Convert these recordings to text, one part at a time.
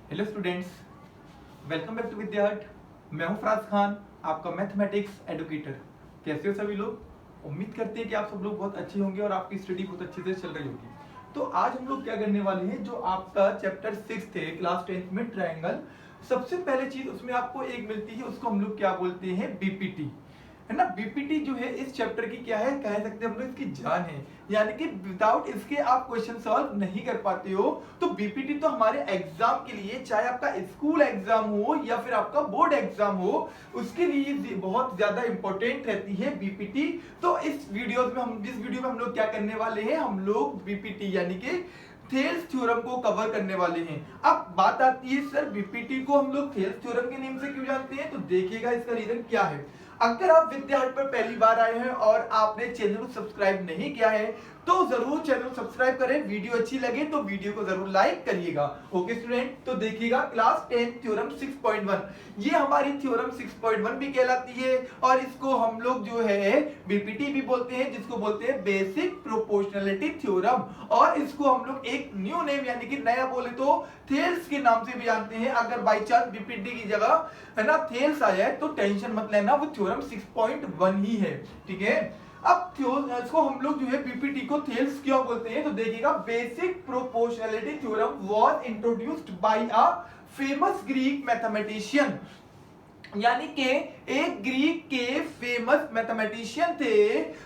Hello students, welcome back to Vidyarth. मैं हूं फराज खान, आपका मैथमेटिक्स एडुकेटर। कैसे हो सभी लोग? उम्मीद करते हैं कि आप सब लोग बहुत अच्छे होंगे और आपकी स्टडी बहुत अच्छे से चल रही होगी। तो आज हम लोग क्या करने वाले हैं, जो आपका चैप्टर 6 है क्लास 10th में ट्रायंगल, सबसे पहले चीज उसमें आपको एक मिलती है, उसको हम लोग क्या बोलते हैं, बीपीटी, है ना। बीपीटी जो है इस चैप्टर की क्या है, कह सकते हैं हम लोग इसकी जान है। यानी कि विदाउट इसके आप क्वेश्चन सॉल्व नहीं कर पाते हो। तो बीपीटी तो हमारे एग्जाम के लिए, चाहे आपका स्कूल एग्जाम हो या फिर आपका बोर्ड एग्जाम हो, उसके लिए बहुत ज्यादा इंपॉर्टेंट रहती है बीपीटी। तो इस वीडियो में हम लोग क्या करने वाले हैं, हम लोग बीपीटी यानी कि थेल्स थ्योरम को कवर करने वाले हैं। अब बात आती है, सर बीपीटी को हम लोग थेल्स थ्योरम के नेम से क्यों जानते हैं? तो देखिएगा इसका रीजन क्या है। अगर आप विद्यार्थ पर पहली बार आए हैं और आपने चैनल को सब्सक्राइब नहीं किया है तो जरूर चैनल को सब्सक्राइब करें। वीडियो अच्छी लगे तो वीडियो को जरूर लाइक करिएगा। ओके स्टूडेंट, तो देखिएगा क्लास 10 थ्योरम 6.1, ये हमारी थ्योरम 6.1 भी कहलाती है और इसको हम लोग जो है बीपीटी भी बोलते हैं, जिसको बोलते हैं बेसिक प्रोपोर्शनलिटी थ्योरम। और इसको हम लोग एक न्यू नेम यानी कि नया बोले तो थेल्स के नाम से भी जानते हैं। अगर बाई चांस बीपीटी की जगह है ना थेल्स आ जाए तो टेंशन मत लेना, वो थ्योरम 6.1 ही है, ठीक है। अब इसको हम लोग जो है बीपीटी को थेल्स क्यों बोलते हैं, तो देखिएगा basic proportionality theorem was introduced by a famous Greek mathematician. यानी कि एक ग्रीक के फेमस मैथमेटिशियन थे,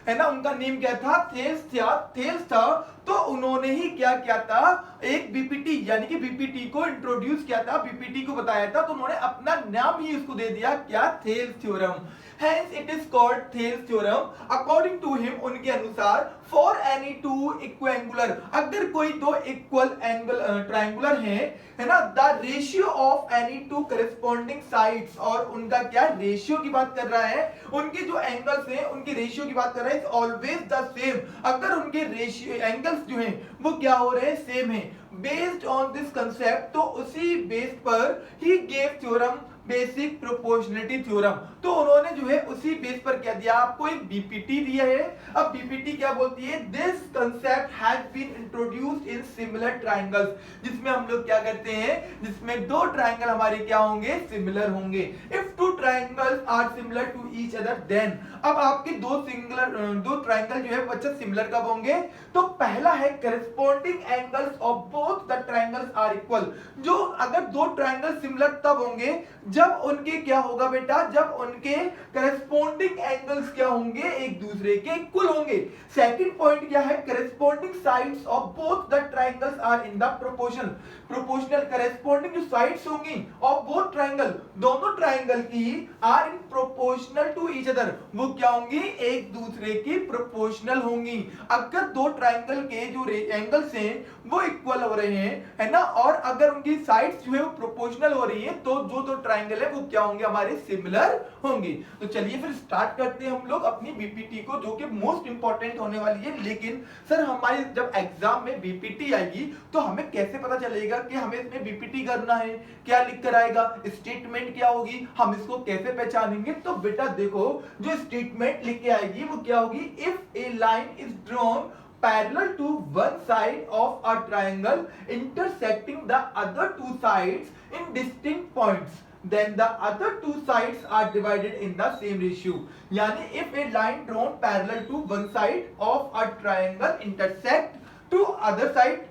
है ना, उनका नेम क्या था, थेल्स था। तो उन्होंने ही क्या किया था, एक बीपीटी यानी कि बीपीटी को इंट्रोड्यूस किया था, बीपीटी को बताया था। तो उन्होंने अपना नाम ही इसको दे दिया, क्या, Thales theorem. Hence it is called Thales theorem. According to him, उनके अनुसार for any two equiangular, अगर कोई दो इक्वल एंगल ट्रायंगुलर है ना, the ratio of any two corresponding sides, और उनका क्या रेशियो की बात कर रहा है, उनके जो एंगल्स हैं उनके रेशियो की बात कर रहा है, ऑलवेज द सेम। अगर उनके रेशियो एंगल्स जो हैं वो क्या हो रहे हैं, सेम है। बेस्ड ऑन दिस कंसेप्ट, तो उसी बेस पर he gave theorem basic proportionality theorem. तो उन्होंने जो है उसी बेस पर क्या दिया, आपको एक बीपीटी दिया है। अब बीपीटी क्या बोलती है, this concept has been introduced in similar triangles, जिसमें हम लोग क्या करते हैं, जिसमें दो ट्रायंगल हमारे क्या होंगे, सिमिलर होंगे। If two triangles are similar to each other then, अब आपके दो ट्रायंगल जो है बच्चा सिमिलर कब होंगे, तो पहला है corresponding angles of both the triangles are equal. जो अगर दो ट्रायंगल सिमिलर तब होंगे जब उनके क्या होगा बेटा, जब उनके करेस्पॉन्डिंग एंगल्स क्या होंगे, एक दूसरे के इक्वल होंगे। सेकंड पॉइंट क्या है, corresponding sides of both the triangles are in the proportion. Proportional corresponding जो साइड्स होंगी ऑफ बोथ ट्रायंगल, दोनों ट्रायंगल की are in proportional to each other, वो क्या होंगी, एक दूसरे की प्रोपोर्शनल होंगी। अगर दो ट्रायंगल के जो एंगल्स हैं वो इक्वल हो रहे हैं, है ना, और अगर उनकी साइड्स जो है वो प्रोपोर्शनल हो रही है, तो जो दो ट्रायंगल है वो क्या होंगे, हमारे सिमिलर होंगे। तो चलिए फिर स्टार्ट करते हैं हम लोग अपनी बीपीटी को, जो कि मोस्ट इंपॉर्टेंट होने वाली है। लेकिन सर हमारे जब एग्जाम में बीपीटी आएगी तो हमें कैसे पता चलेगा कि हमें इसमें बीपीटी करना है, क्या लिख कर आएगा, स्टेटमेंट क्या होगी, हम इसको कैसे पहचानेंगे? तो बेटा देखो, जो स्टेटमेंट लिख के आएगी वो क्या होगी, if A line is drawn parallel to one side of a triangle intersecting the other two sides in distinct points, then the other two sides are divided in the same ratio. यानी if a line drawn parallel to one side of a triangle intersect to other side,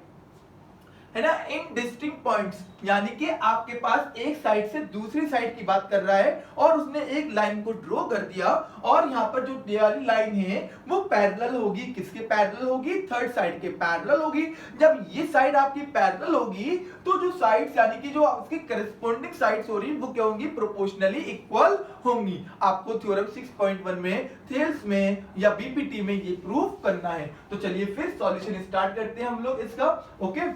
है ना, इन distinct points, यानी कि आपके पास एक side से दूसरी side की बात कर रहा है और उसने एक लाइन को ड्रॉ कर दिया, और यहाँ पर जो वाली लाइन है वो पैरेलल होगी, किसके पैरेलल होगी, थर्ड साइड के पैरेलल होगी। जब ये साइड आपकी पैरेलल होगी तो जो साइड्स यानी कि जो उसकी करस्पॉन्डिंग साइड्स हो रही वो क्या होंगी, प्रोपोर्शनली इक्वल होंगी। आपको थ्योरम 6.1 में, थेल्स में या बीपीटी में ये प्रूव करना है। तो चलिए फिर सॉल्यूशन स्टार्ट करते हैं हम लोग इसका। ओके,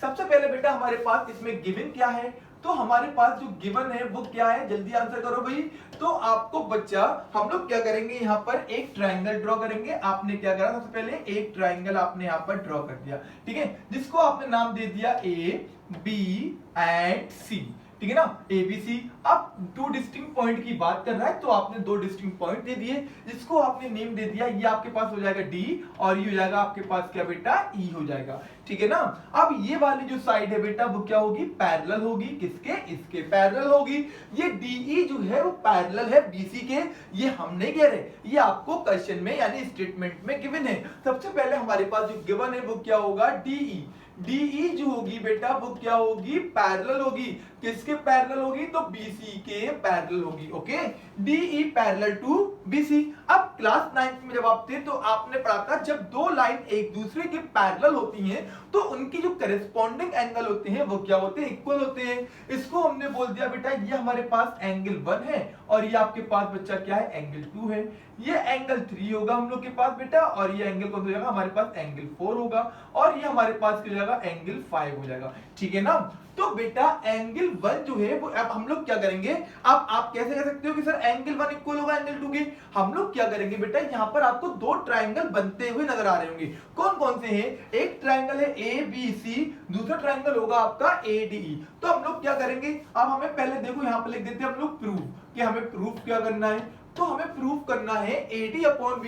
सबसे पहले बेटा हमारे पास इसमें गिवन क्या है, तो हमारे पास जो गिवन है वो क्या है, जल्दी आंसर करो भाई। तो आपको बच्चा, हम लोग क्या करेंगे, यहाँ पर एक ट्रायंगल ड्रॉ करेंगे। आपने क्या करा, सबसे पहले एक ट्रायंगल आपने यहाँ पर ड्रॉ कर दिया, ठीक है, जिसको आपने नाम दे दिया ए बी एंड सी, ठीक है ना, ABC। अब टू डिस्टिंक्ट पॉइंट की बात कर रहा है तो आपने दो डिस्टिंक्ट पॉइंट दे दिए, जिसको आपने नेम दे दिया, ये आपके पास हो जाएगा D और ये हो जाएगा आपके पास क्या बेटा, E हो जाएगा, ठीक है ना। अब ये वाली जो साइड है बेटा वो क्या होगी, पैरेलल होगी, किसके, इसके पैरेलल होगी। ये DE जो है वो पैरेलल है BC के, ये हम नहीं कह रहे, ये आपको क्वेश्चन में यानी स्टेटमेंट में गिवन है। सबसे पहले हमारे पास जो गिवन है वो क्या होगा, DE। DE जो होगी बेटा वो क्या होगी, पैरेलल होगी, किसके पैरेलल होगी, तो BC के पैरेलल होगी, okay. DE parallel to BC। अब क्लास 9th में जब आप थे तो आपने पढ़ा था जब दो लाइन एक दूसरे के पैरेलल होती हैं तो उनकी जो करेस्पॉन्डिंग एंगल होते हैं वो क्या होते हैं, इक्वल होते हैं। इसको हमने बोल दिया बेटा ये हमारे पास एंगल 1 है और ये आपके पास बच्चा क्या है, एंगल 2 है। ये एंगल 3 होगा हम लोग के पास बेटा, और ये एंगल कौन सा हो जाएगा, हमारे पास एंगल 4 होगा, और ये हमारे पास क्या हो जाएगा, एंगल 5 हो जाएगा, ठीक है ना। तो बेटा एंगल 1 जो है वो अब हम लोग क्या करेंगे, अब आप कैसे कह सकते हो कि सर एंगल 1 इक्वल होगा एंगल 2 के, हम लोग क्या करेंगे बेटा, यहाँ पर आपको दो ट्राइंगल बनते हुए नजर आ रहे होंगे। कौन कौन से हैं, एक ट्राइंगल है ABC, दूसरा ट्राइंगल होगा आपका ADE। तो हम लोग क्या करेंगे, अब हमें पहले देखो यहाँ पर लिख देते हैं हम लोग प्रूफ, कि हमें प्रूफ क्या करना है, तो हमें प्रूफ करना है AD अपॉन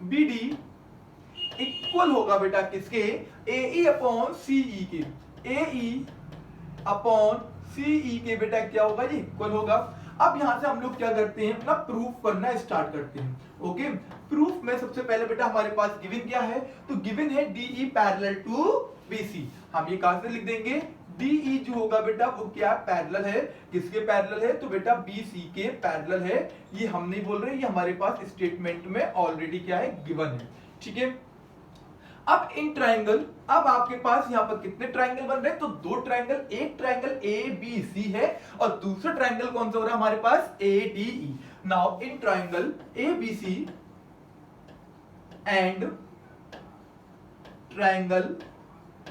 BD इक्वल होगा बेटा किसके, AE अपॉन CE के, AE अपॉन CE के बेटा क्या होगा, ये इक्वल होगा। अब यहां से हम लोग क्या करते हैं, अपना प्रूफ करना स्टार्ट करते हैं, ओके। प्रूफ में सबसे पहले बेटा हमारे पास गिवन क्या है, तो गिवन है DE पैरेलल टू BC। हम ये कहां से लिख देंगे, DE जो होगा बेटा वो क्या पैरेलल है, किसके पैरेलल है, तो बेटा BC के पैरेलल है। ये हम नहीं बोल रहे, ये हमारे पास स्टेटमेंट में ऑलरेडी क्या है, गिवन है, ठीक है। अब इन ट्राइंगल, अब आपके पास यहां पर कितने ट्राइंगल बन रहे हैं, तो दो ट्राइंगल, एक ट्राइंगल ABC है और दूसरा ट्राइंगल कौन सा हो रहा है हमारे पास, ADE। Now in triangle ABC and triangle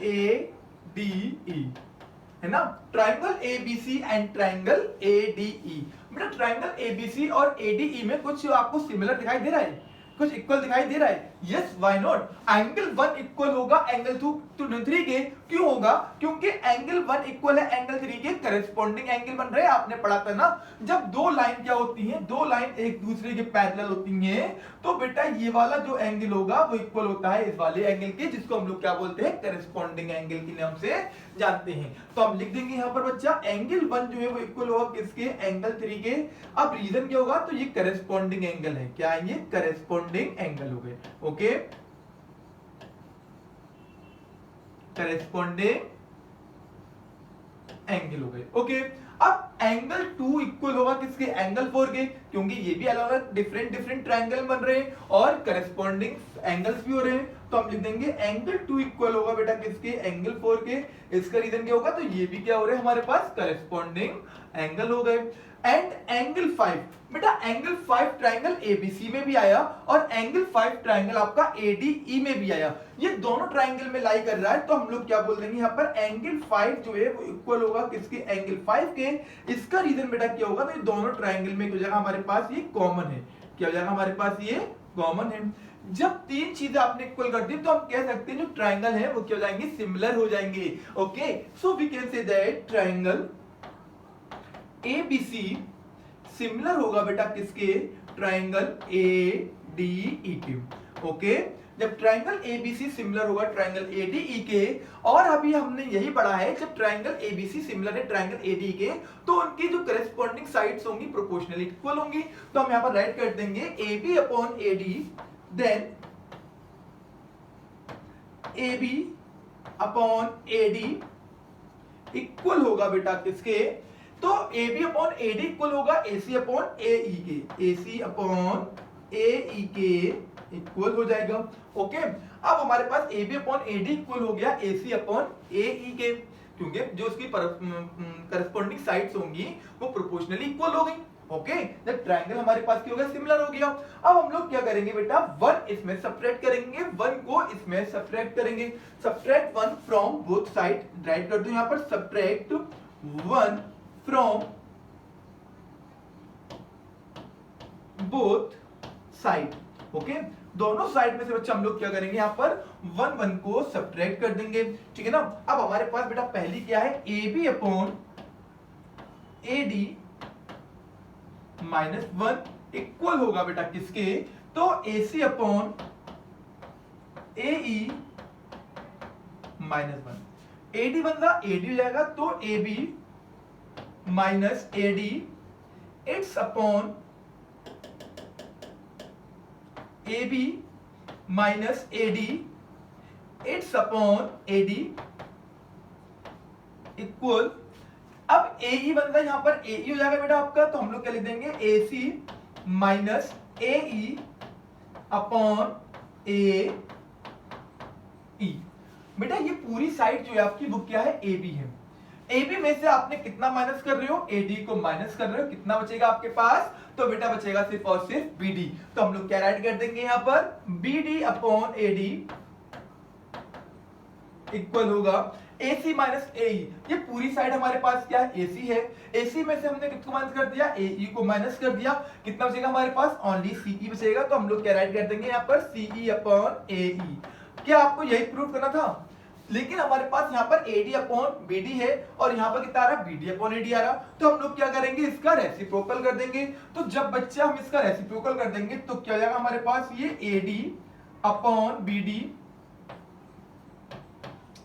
ADE, है ना, triangle ABC and triangle ADE। बेटा ट्राइंगल ABC और ADE में कुछ आपको सिमिलर दिखाई दे रहा है, कुछ इक्वल दिखाई दे रहा है, yes why not. Angle 1 equal होगा एंगल 2 to 3 के, क्यों होगा, क्योंकि एंगल 1 इक्वल है एंगल 3 के, करेस्पॉन्डिंग एंगल बन रहे हैं, आपने पढ़ा था ना, जब दो लाइन क्या होती हैं, दो लाइन एक दूसरे के पैरेलल होती हैं तो बेटा ये वाला जो एंगल होगा वो इक्वल होता है इस वाले एंगल के, जिसको हम लोग क्या बोलते हैं, करेस्पॉन्डिंग एंगल के नाम से जानते हैं। तो हम लिख देंगे यहाँ पर बच्चा एंगल 1 जो है वो इक्वल होगा किसके, एंगल 3 के। अब रीजन क्या होगा, तो ये करेस्पॉन्डिंग एंगल है, क्या है ये, करेस्पॉन्डिंग एंगल हो गए, ओके, करेस्पॉन्डिंग एंगल हो गए, ओके। अब एंगल 2 इक्वल होगा किसके, एंगल 4 के, क्योंकि ये भी अलग अलग डिफरेंट ट्राइंगल बन रहे हैं और करेस्पॉन्डिंग एंगल्स भी हो रहे हैं, तो हम लिख देंगे एंगल 2 इक्वल होगा बेटा किसके, एंगल 4 के। इसका रीजन क्या होगा, तो ये भी क्या हो रहे हैं हमारे पास, करेस्पॉन्डिंग एंगल हो गए। एंड एंगल 5, बेटा एंगल 5 ट्राइंगल ABC में भी आया और एंगल 5 ट्राइंगल आपका ADE में भी आया, ये दोनों ट्राइंगल में लाई कर रहा है, तो हम लोग क्या बोल देंगे यहाँ पर एंगल 5 जो है वो इक्वल होगा किसके, एंगल 5 के। इसका रीजन बेटा क्या होगा, तो ये दोनों ट्राइंगल में क्या हो जाएगा हमारे पास, ये कॉमन है, क्या हो जाएगा हमारे पास, ये कॉमन है। जब तीन चीजें आपने इक्वल कर दी तो हम कह सकते हैं जो ट्राइंगल है वो क्या हो जाएंगे, सिमिलर हो जाएंगे, okay. So we can say that triangle ABC similar होगा बेटा किसके, ट्राइंगल ADE के, ओके। जब ट्राइंगल ABC सिमिलर होगा ट्राइंगल ADE के, और अभी हमने यही पढ़ा है जब ट्राइंगल ABC सिमिलर है ट्राइंगल ADE के तो उनकी जो करेस्पॉन्डिंग साइड्स होंगी प्रोपोर्शनली इक्वल होंगी। तो हम यहां पर राइट कर देंगे AB upon AD, then AB upon AD equal होगा बेटा किसके, तो AB अपॉन AD इक्वल होगा AC अपॉन AE के, AC अपॉन AE के इक्वल हो जाएगा, ओके। अब हमारे पास AB अपॉन AD इक्वल हो गया AC अपॉन AE के, क्योंकि जो उसकी करस्पॉन्डिंग साइड्स होंगी वो प्रोपोर्शनली इक्वल हो गई, ओके। जब ट्रायंगल हमारे पास क्या हो गया, सिमिलर हो गया। अब हम लोग क्या करेंगे बेटा, 1 इसमें सब्ट्रैक्ट करेंगे, 1 को इसमें सब्ट्रैक्ट करेंगे, subtract 1 from both side, right कर दो यहां पर subtract 1 from both side, okay. दोनों साइड में से बच्चा हम लोग क्या करेंगे, यहाँ पर 1 1 को सब्ट्रैक्ट कर देंगे, ठीक है ना। अब हमारे पास बेटा पहली क्या है, A B upon A D minus 1 equal होगा बेटा किसके, तो A C upon A E minus 1। A D बन रहा, ए डी हो जाएगा तो A B minus A D it's upon A B minus A D it's upon A D equal, अब ए ई बन रहा है, यहां पर ए ई हो जाएगा बेटा आपका, तो हम लोग क्या लिख देंगे, ए सी minus A E upon A ई। बेटा ये पूरी साइड जो है आपकी वो क्या है, ए बी है। ए बी में से आपने कितना माइनस कर रहे हो, ए डी को माइनस कर रहे हो, कितना बचेगा आपके पास, तो बेटा बचेगा सिर्फ और सिर्फ बी डी। तो हम लोग क्या राइट कर देंगे यहां पर, B D upon A D equal होगा ए सी माइनस ए ई। ये पूरी साइड हमारे पास क्या है, ए सी है। ए सी में से हमने किसको माइनस कर दिया, ए ई को माइनस कर दिया, कितना बचेगा हमारे पास, ओनली सी ई बचेगा। तो हम लोग क्या राइट कर देंगे यहाँ पर, सी ई अपॉन ए ई। क्या आपको यही प्रूव करना था, लेकिन हमारे पास यहाँ पर AD अपॉन BD है और यहाँ पर कितना आ रहा है, BD अपॉन AD आ रहा, तो हम लोग क्या करेंगे, इसका रेसिप्रोकल कर देंगे। तो जब बच्चा हम इसका रेसिप्रोकल कर देंगे तो क्या हो जाएगा हमारे पास, ये AD अपॉन BD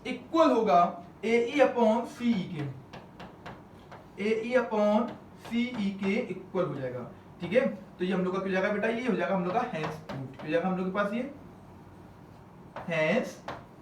इक्वल होगा AE अपॉन CE के, AE अपॉन CE के इक्वल हो जाएगा, ठीक है। तो ये हम लोग का क्या हो जाएगा बेटा, ये हो जाएगा हम लोग का हैंस प्रूव्ड, हो जाएगा हम लोग के पास ये हैंस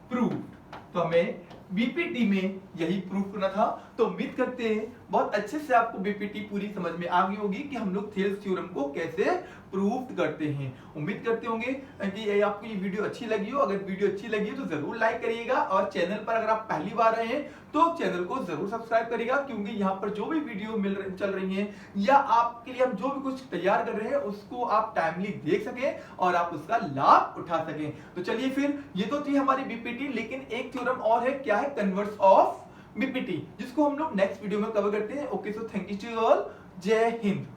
प्रूव्ड। तो हमें बीपीटी में यही प्रूफ करना था। तो उम्मीद करते हैं बहुत अच्छे से आपको बीपीटी पूरी समझ में आ गई होगी कि हम लोग थेल्स थ्योरम को कैसे प्रूव करते हैं। उम्मीद करते होंगे कि आपको ये वीडियो अच्छी लगी हो। अगर वीडियो अच्छी लगी हो तो जरूर लाइक करिएगा और चैनल पर अगर आप पहली बार आए हैं तो चैनल को जरूर सब्सक्राइब करिएगा, क्योंकि यहाँ पर जो भी वीडियो चल रही है या आपके लिए हम जो भी कुछ तैयार कर रहे हैं उसको आप टाइमली देख सकें और आप उसका लाभ उठा सकें। तो चलिए फिर, ये तो थी हमारी बीपीटी, लेकिन एक थ्योरम और है, क्या है, कन्वर्स ऑफ बीपीटी, जिसको हम लोग नेक्स्ट वीडियो में कवर करते हैं। Okay, so thank you to all, Jai Hind.